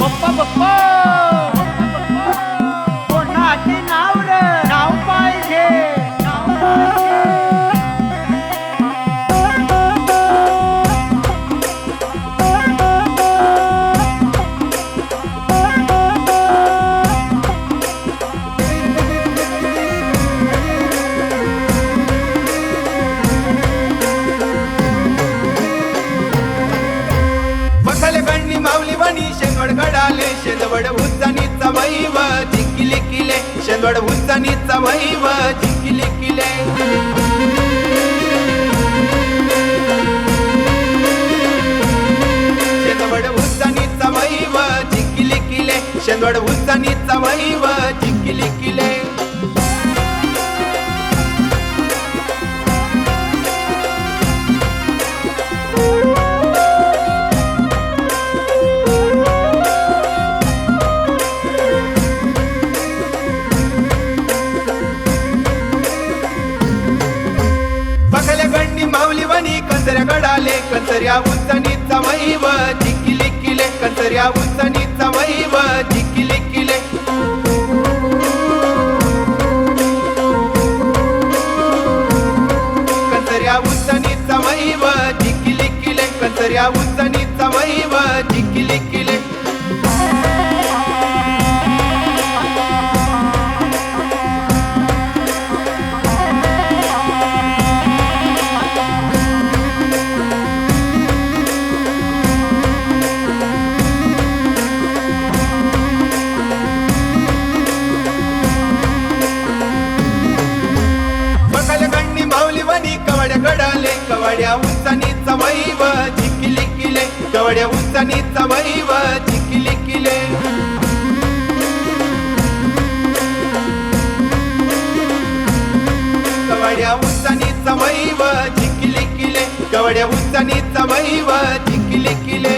बप्पा बप्पा कोणाचे नाव रे नाव पाहिजे नाव पाहिजे माऊली बनी शेंदवड गडाले शेंदवड उंचानीचा वैव जिंकिले किले शेंदवड उंचानीचा वैव जिंकिले किले शेंदवड उंचानीचा वैव जिंकिले किले शेंदवड उंचानीचा वैव जिंकिले किले माऊली बनी कंचऱ्या गडाले कंचऱ्या उंचानीचा वैव जिंकिले किले कंचऱ्या उंचानीचा वैव जिंकिले किले कंचऱ्या उंचानीचा वैव जिंकिले किले कंचऱ्या उंचानीचा वैव जिंकिले किले गडाले कवड्या उंचानीचा वैव जिंकिले किले कवड्या उंचानीचा वैव जिंकिले किले कवड्या उंचानीचा वैव जिंकिले किले कवड्या उंचानीचा वैव जिंकिले किले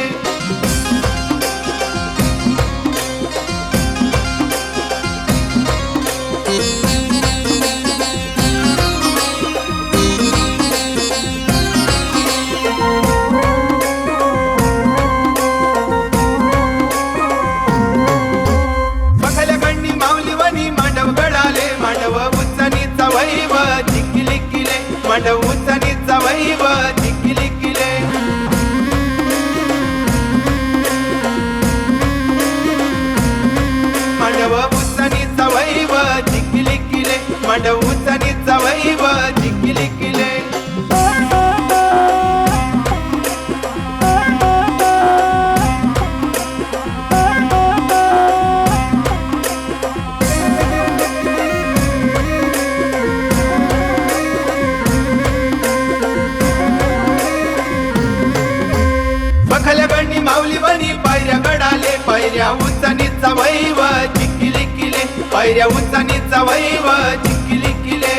मांडव उंचानीचा वैव जिंकिले किले मांडव उंचानीचा वैव जिंकिले किले मांडव उंचानीचा वैव जिंकिले किले माऊली बनी पायऱ्या गडाले पायऱ्या उंचानीचा वैव जिंकिले किले पायऱ्या उंचानीचा वैव जिंकिले किले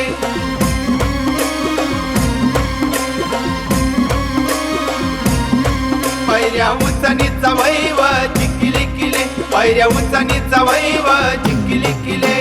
पायऱ्या उंचानीचा वैव जिंकिले किले पायऱ्या उंचानीचा वैव जिंकिले किले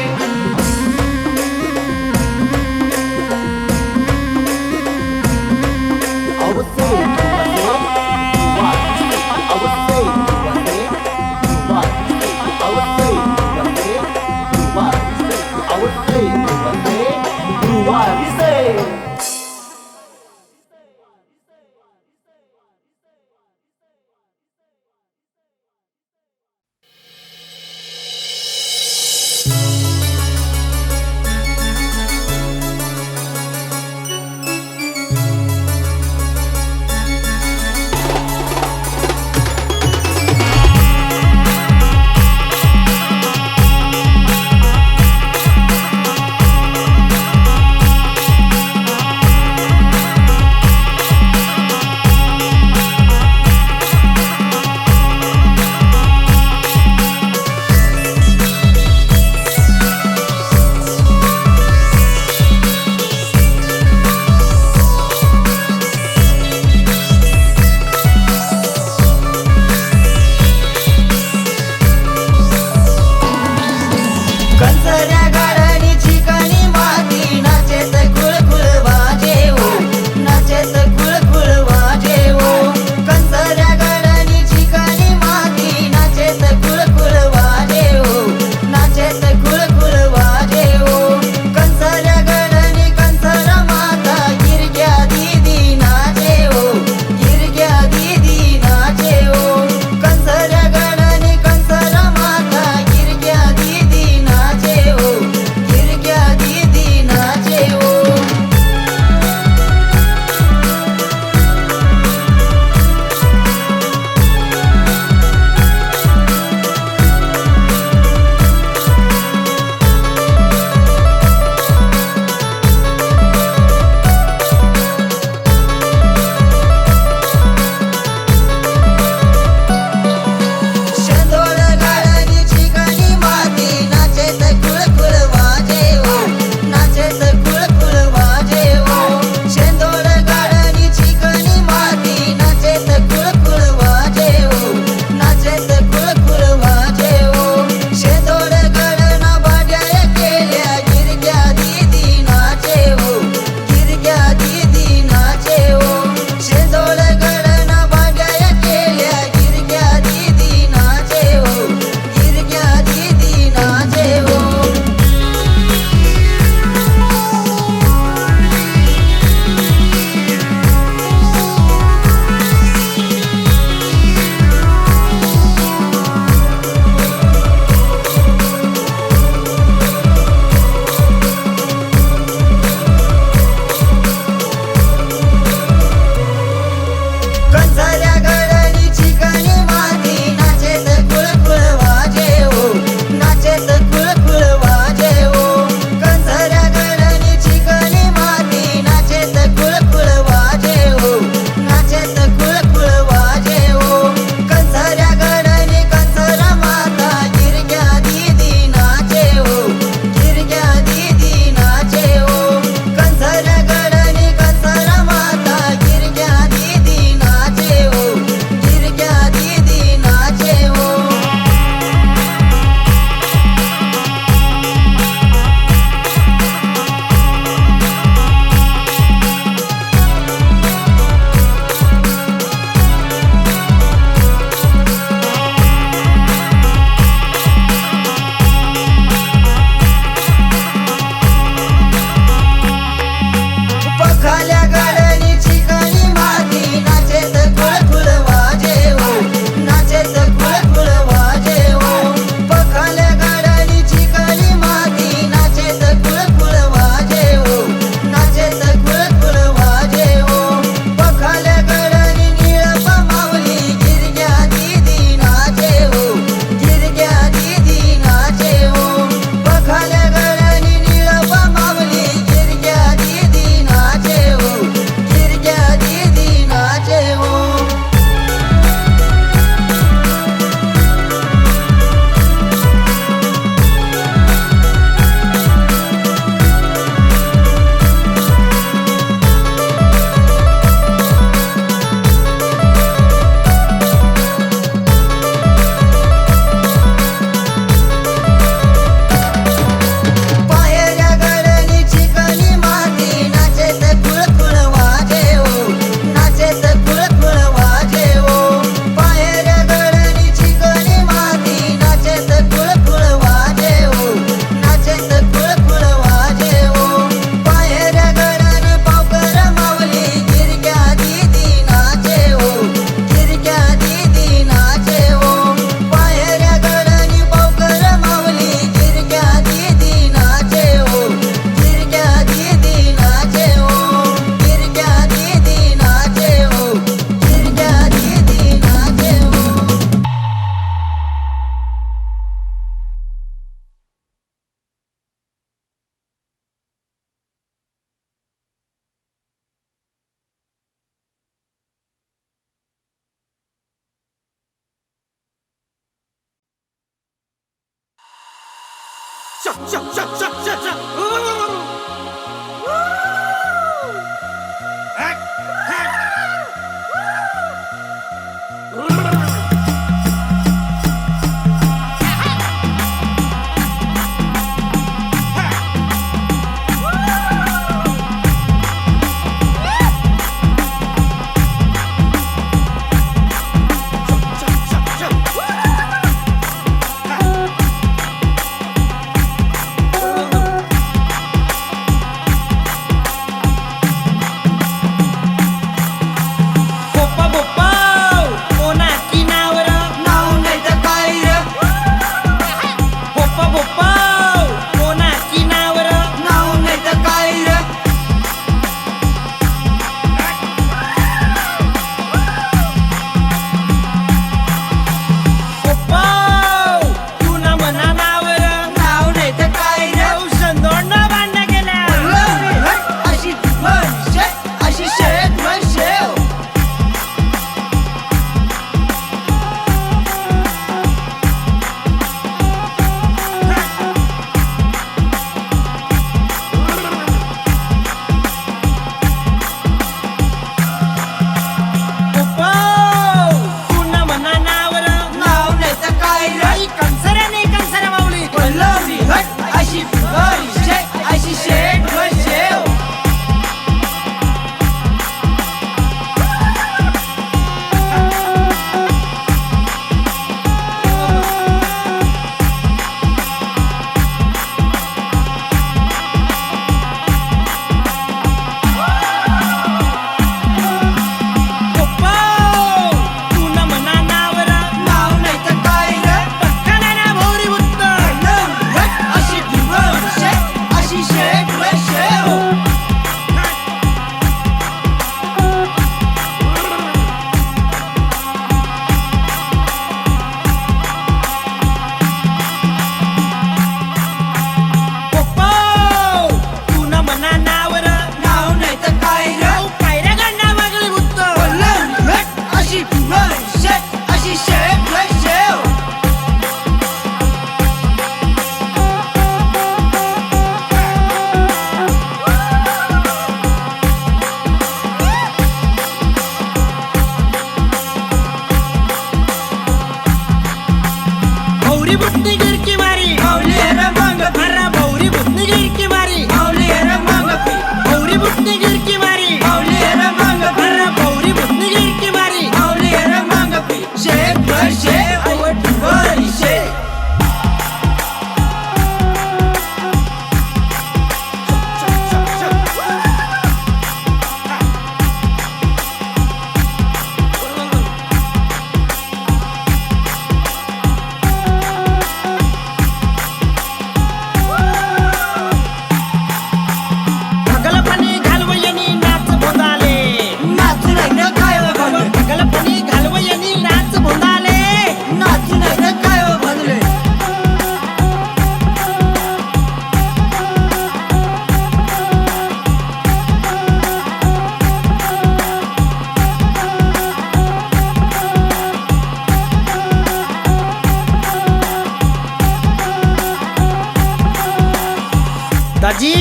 दाजी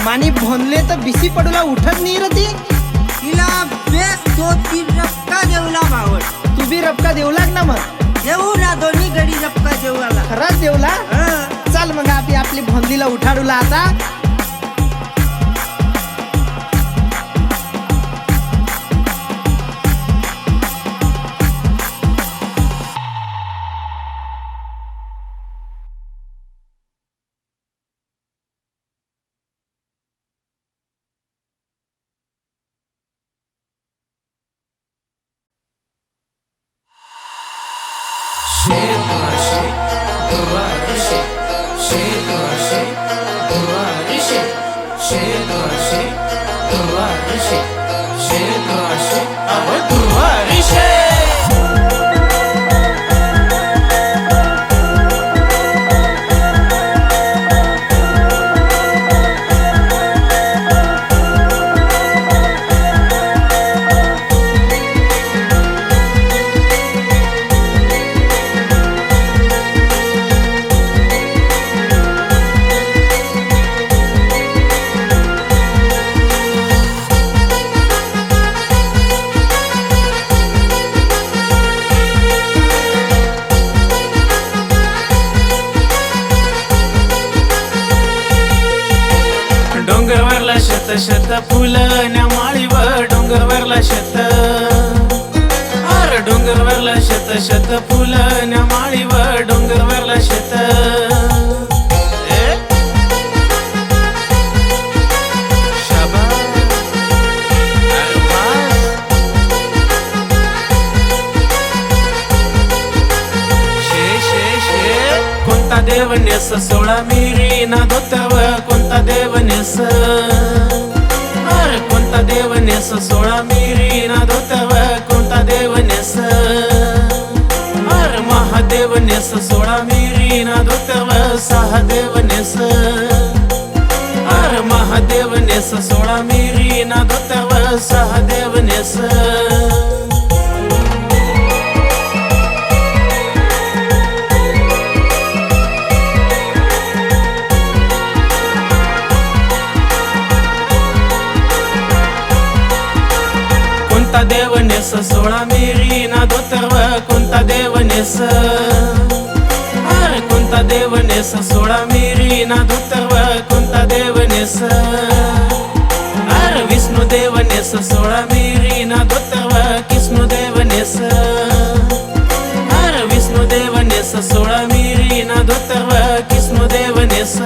मानी भोनले तर बिसी पडूला उठत नाही रे ती तिला बेस तो तीन रपका देऊला भावड तू बी रपका देऊ लाग ना मग देऊ ना दोन्ही गडी रपका देऊला खरंच देऊला चल मग आपली आपली भोनलीला उठाडूला आता शेत फुलण्या माळीवर डोंगरवरला शेत अरे डोंगरवरला शेत शेत फुलण्या माळीवर डोंगरवरला शेत कोणता देव नेस सोळा मिरी ना धोतव कोणता देव नेस अरे कोणता देव नेस सोळा मिरी ना धोतव कोणता देव नेस अरे महादेव नेस सोळा मिरी ना धोतव सहादेव नेस अरे महादेव नेस सोळा मिरी ना धोतव सहादेव नेस कोणता देव नेस सोळा मिरी ना धोतव कोणता देव नेस अरे कोणता देव नेस सोळा मिरी ना धोतव कोणता देव नेस अरे विष्णू देव नेस सोळा मिरी ना धोतव कृष्ण देव नेस अरे विष्णू देव नेस सोळा मिरी ना धोतव कृष्ण देव नेस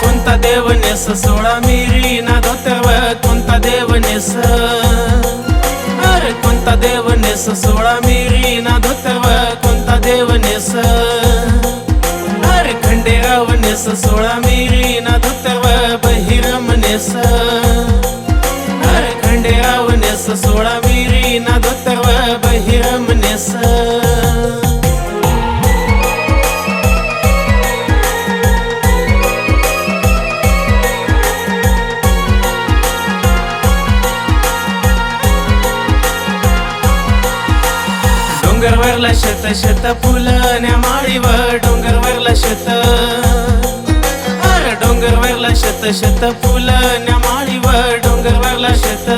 कोणता देव नेस सोळा मिरी ना धोतव कोणता देव नेस अरे कोणता देव नेस सोळा मिरी ना धोतव कोणता देव नेस अरे खंडेराव नेस सोळा मिरी ना धोतव बहिरम नेस अरे खंडेराव नेस सोळा मिरी ना धोतव बहिरम नेस डोंगरवरला शेत शेत फुलण्या माळीवर डोंगरवरला शेत अरे डोंगरवरला शेत शेत फुलण्या माळीवर डोंगरवरला शेत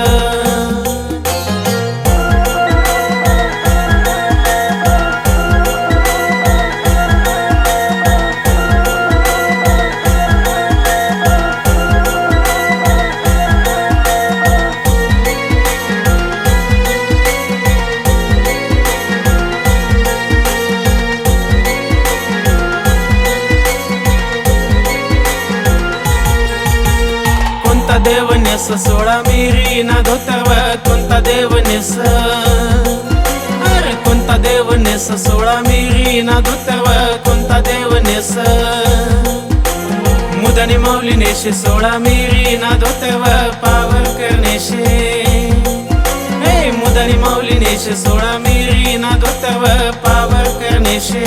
कोणता देव नेस सोळा मिरी ना धोतव कोणता देव नेस अरे कोणता देव नेस सोळा मिरी ना धोतव कोणता देव नेस मुदनी माऊली नेशे सोळा मिरी ना धोतव पावर करनेशे हे मुदनी माऊली नेशे सोळा मिरी ना धोतव पावर करनेशे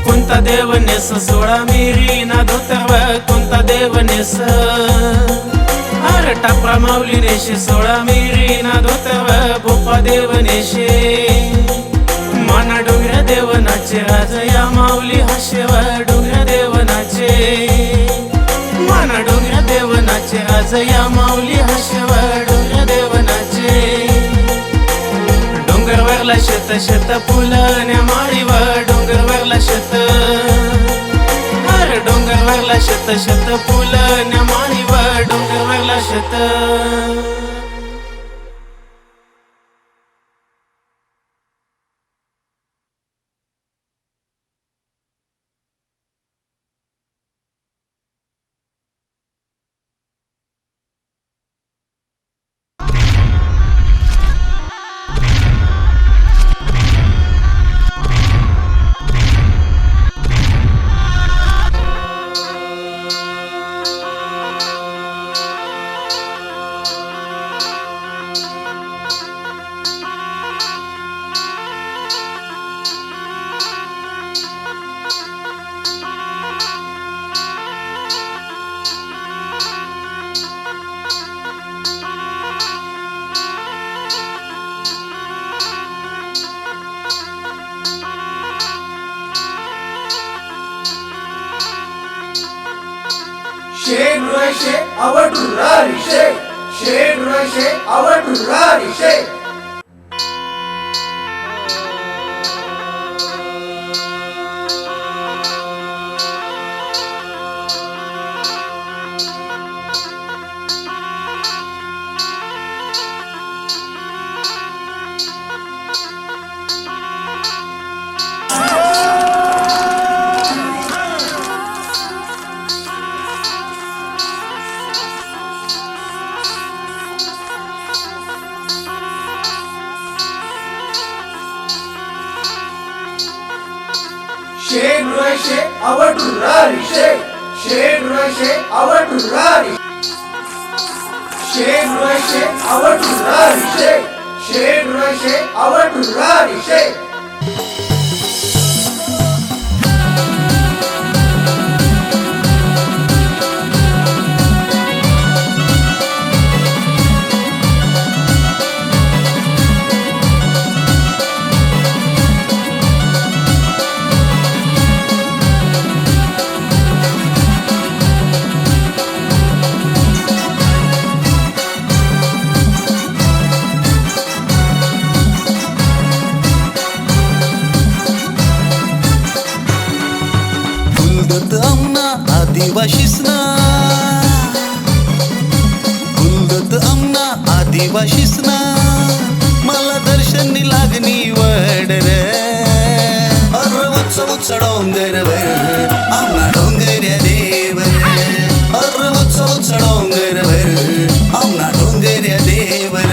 कोणता देव नेस सोळा मिरी ना धोतव कोणता देव नेस अरे टापरा माऊली नेशे सोळा मिरी ना धोतव भोपा देव नेशे माना डोंगऱ्या देव नाचे राज या माऊली हाशेवर डोंगऱ्या देव नाचे माना डोंगऱ्या देव नाचे राज या माऊली हाशेवर डोंगऱ्या देव नाचे डोंगरवरला शेत शेत फुलण्या माळीवर डोंगरवरला शेत अरे डोंगरवरला शेत शेत फुलण्या माळीवर डोंगरवरला शेत शेनुरशे अवटुरारिशे शेनुरशे अवटुरारिशे शेनुरशे अवटुरारिशे शेनुरशे अवटुरारिशे शेनुरशे अवटुरारिशे शेनुरशे अवटुरारिशे आदिवासीसना कुलदत आमना आदिवासीसना मला दर्शनी लागणी वडर अर्वत्सव डोंगरवर आमना डोंगर्या देवर अर्वत्सव डोंगरवर आमना डोंगर्या देवर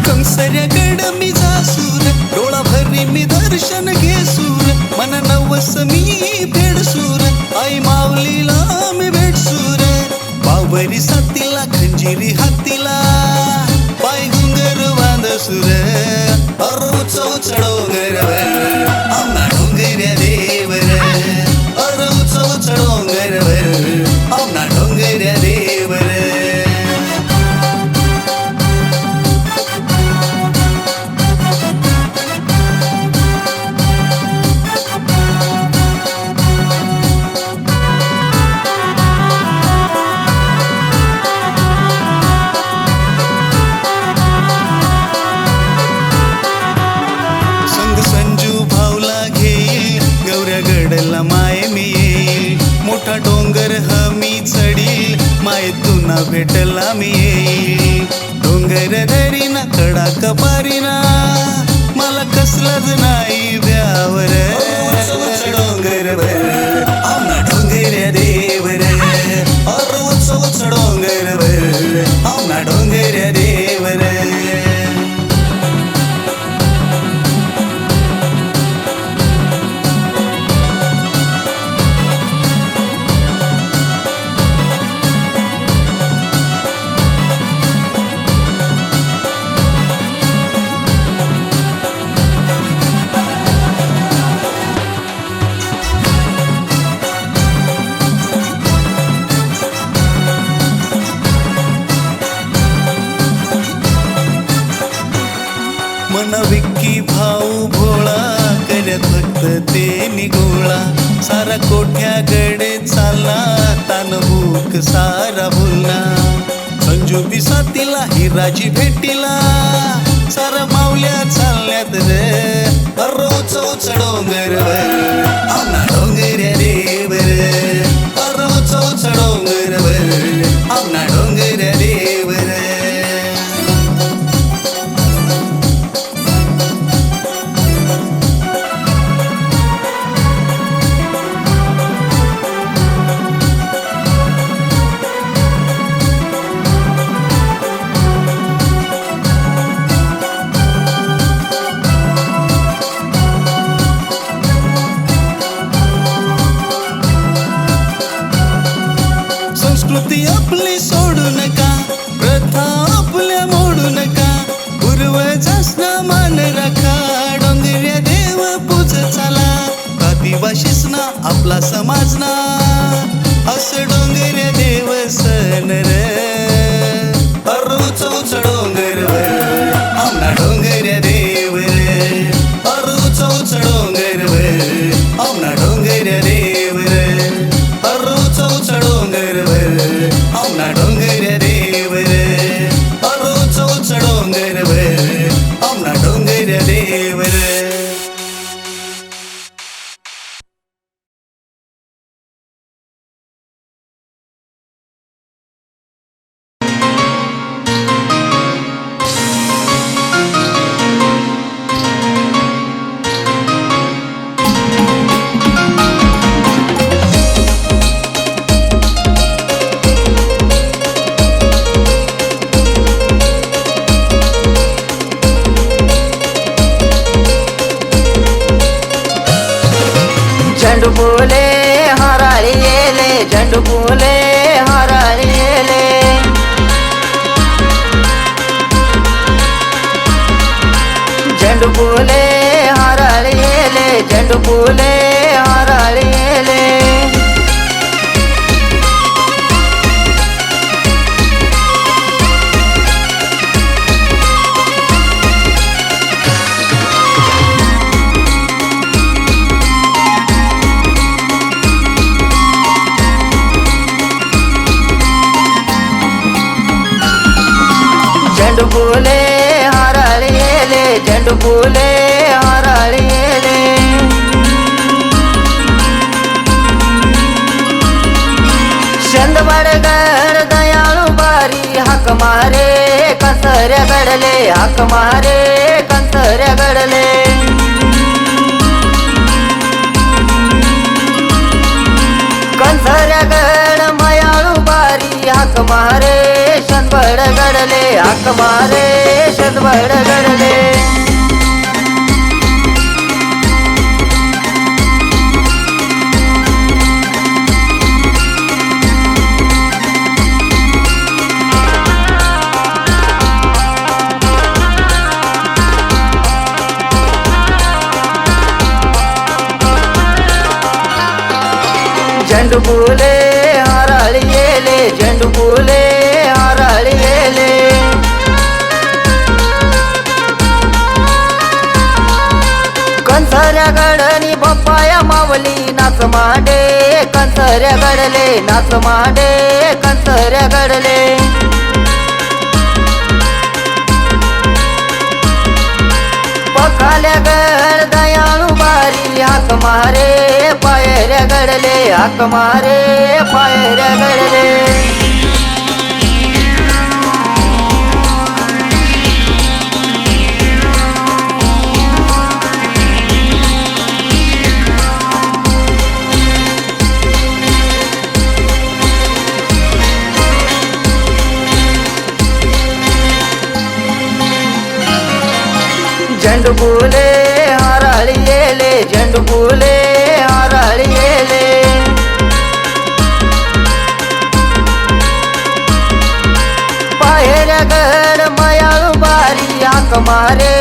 कंसऱ्याकडं मी जासूर डोळा भरी मी दर्शन घेसूर मन नवस मी भेडसूर आई माऊलीला मी भेटसूर बावरी सातीला खंजिरी हातीला पाय घुंगर बांधसूर अर्वत्सव डोंगरवर आमना डोंगर्या देवर अर्वत्सव डोंगरवर आमना डोंगर्या देवर माय मी येईल मोठा डोंगर हमी चढील माय तुना भेटला मी येईल डोंगर दरीना कडा कपारीना मला कसलाच नाही ब्यावर डोंगरवर आमना डोंगर्या देवर अर्वत्सव डोंगरवर आमना डोंगर्या देवर मन विक्की भाऊ भोळा करत फक्त ते निगोळा सारा कोठ्याकडे चालला तान भूक सारा भुलना संजू बिसातीला हिराजी भेटीला सारा मावल्या चालल्यात रे अर्वत्सव डोंगरवर आमना डोंगर्या देवर अर्वत्सव डोंगरवर आमना डोंगर्या देवर आपला समाजना अस डोंगर देव सन र उच उच डोंगरवर आमना डोंगर देव रे उच उच डोंगरवर आमना डोंगर देव रे उच उच डोंगरवर आमना डोंगर देव रे उच उच डोंगरवर आमना डोंगर देव रे झंडू फुले हराळीले झंडू फुले हराळीले झंडू फुले हराळीले झंडू फुले हराळीले झंडू फुले हराळीले झंडू फुले हराळीले शंदवडगड दयाळू बारी हाक मारे कंसऱ्या गडले हाक मारे कंसऱ्या गडले कंसऱ्या गड मयाळू बारी हाक मारे शंदवड गडले हाक मारे शंदवड गडले झंडू फुले हराळीले झंडू फुले हराळीले कंसऱ्या गडनी बप्पाया मावली नाच मांडे कंसऱ्या गडले नाच मांडे कंसऱ्या गडले पखाल्या गड दयाळू बारी हाक मारे पायऱ्या गडले हाक मारे पायऱ्या गडले झंडू फुले हराळीले झंडू फुले हराळीले पायऱ्या गड मयाळू बारी हाक मारे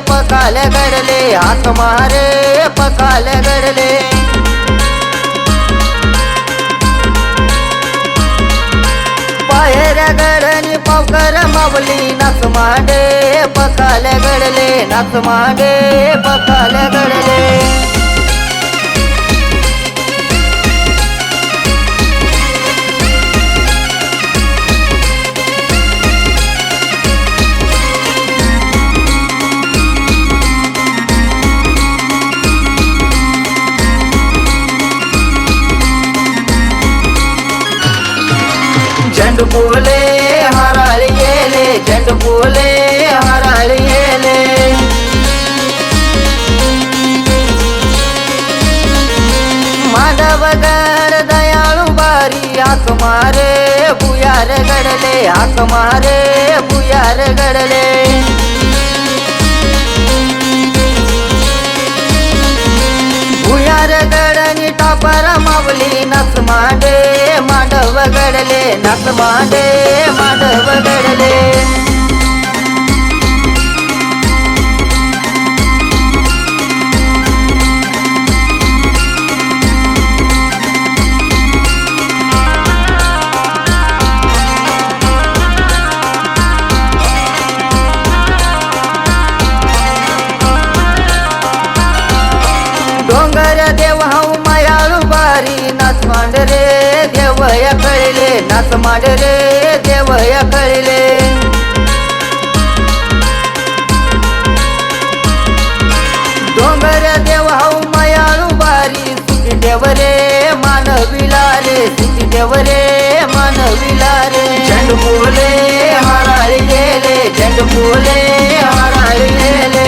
पकाल्या गडले हाक मारे पकाल्या गडले पायऱ्या गडनी पावकर मावली नाच मांडे पकाल्या गडले नाच मांडे पकाल्या गडले झंडू फुले हराळीले झंडू फुले हराळीले माधवगड दयाळू बारी हाक मारे बुयार गडले हाक मारे बुयार गडले बुयार गडनी टापर मावली नस मांडे मांडव गडले नस मांडे मांडव गडले डोंगर देव हाऊ मायाळू बारी नाच मांडरे देव या कळले नाच मांडरे देव या कळले डोंगर देव हाऊ मायाळू बारी सुखी देव रे मानविला रे सुखी देव रे मानविला रे झेंडू फुले हराळी गेले झेंडू फुले हराळी गेले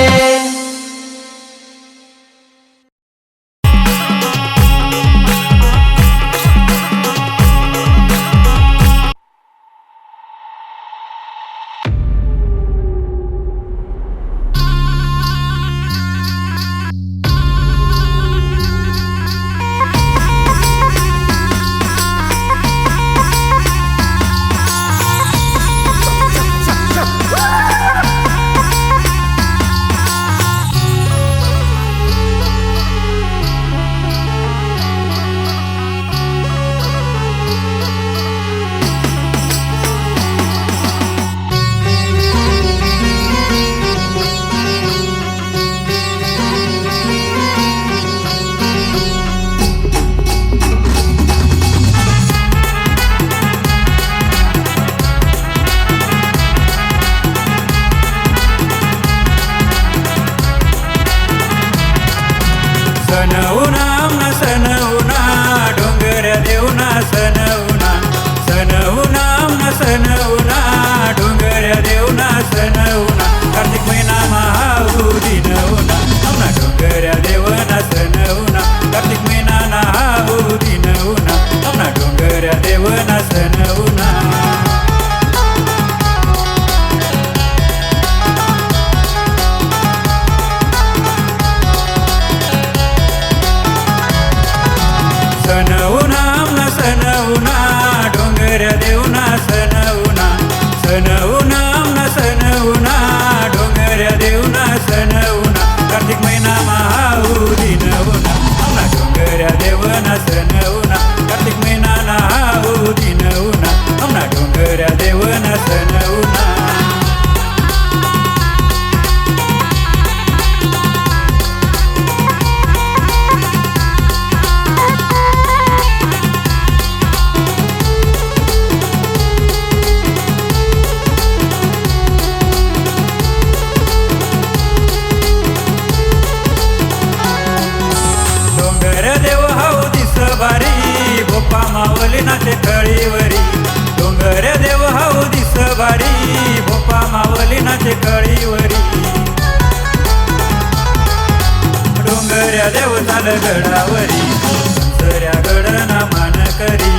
सनहुना डोंगर देवना सनहुना सनहुना सनहुना डोंगर देवना सनहुना कार्तिक महिना महाऊदी नहुना आमना डोंगर देवना सनहुना कार्तिक महिना महाऊदी नहुना आमना डोंगर देवना सनहुना सनहुना डोंगर देवना सनहुना सनहुना सनहुना डोंगर देवना सनहुना कार्तिक महिना महाऊदी नहुना आमना डोंगर देवना सनहुना कार्तिक महिना महाऊदी नहुना आमना डोंगर देवना सनहुना बोपा मावली नाचे कळीवरी डोंगर देव हाऊ दिस भारी बोपा मावली नाचे कळीवरी डोंगर देव चाल गडावरी कंसऱ्या गडना मान करी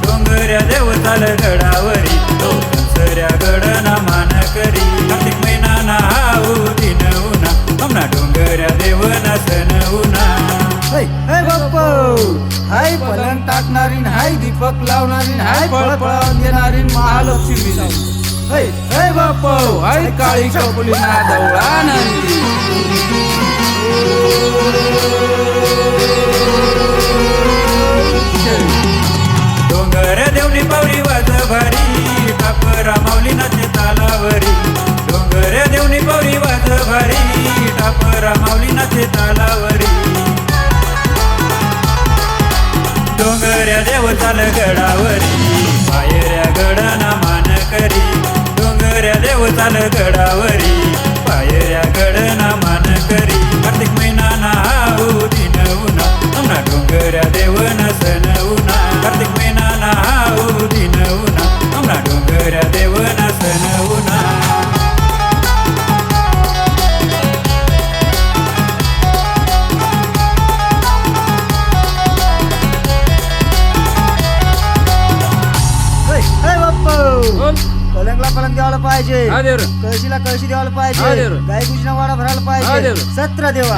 डोंगर देव चाल गडावरी तो कंसऱ्या गडना मान करी कार्तिक महिना ना हाऊ दिनहुना आमना डोंगर देवना सनहुना हाय पलंग टाकणारी हाय दीपक लावणारी हाय फळ फळावून देणारी महालक्ष्मी हाय बाप हाय काळी कपुली नादवळा नंदी डोंगर देवनी पावरी वाज भारी टापर माऊली नाचे तालावरी डोंगर देवनी पावरी वाज भारी टापर माऊली नाचे तालावरी डोंगऱ्या देव चाल गडावरी पायऱ्या गडना मान करी डोंगऱ्या देव चाल गडावरी पायऱ्या गडना मान करी कार्तिक महिना ना हाऊ दिनहुना आमना डोंगऱ्या देवना सनहुना कार्तिक महिना ना हाऊ दिनहुना आमना डोंगऱ्या देवना सनहुना पलंगला पलंग द्यायला पाहिजे कळशीला कळशी द्यायला पाहिजे गाय गुजना वाडा भरायला पाहिजे सत्र देवा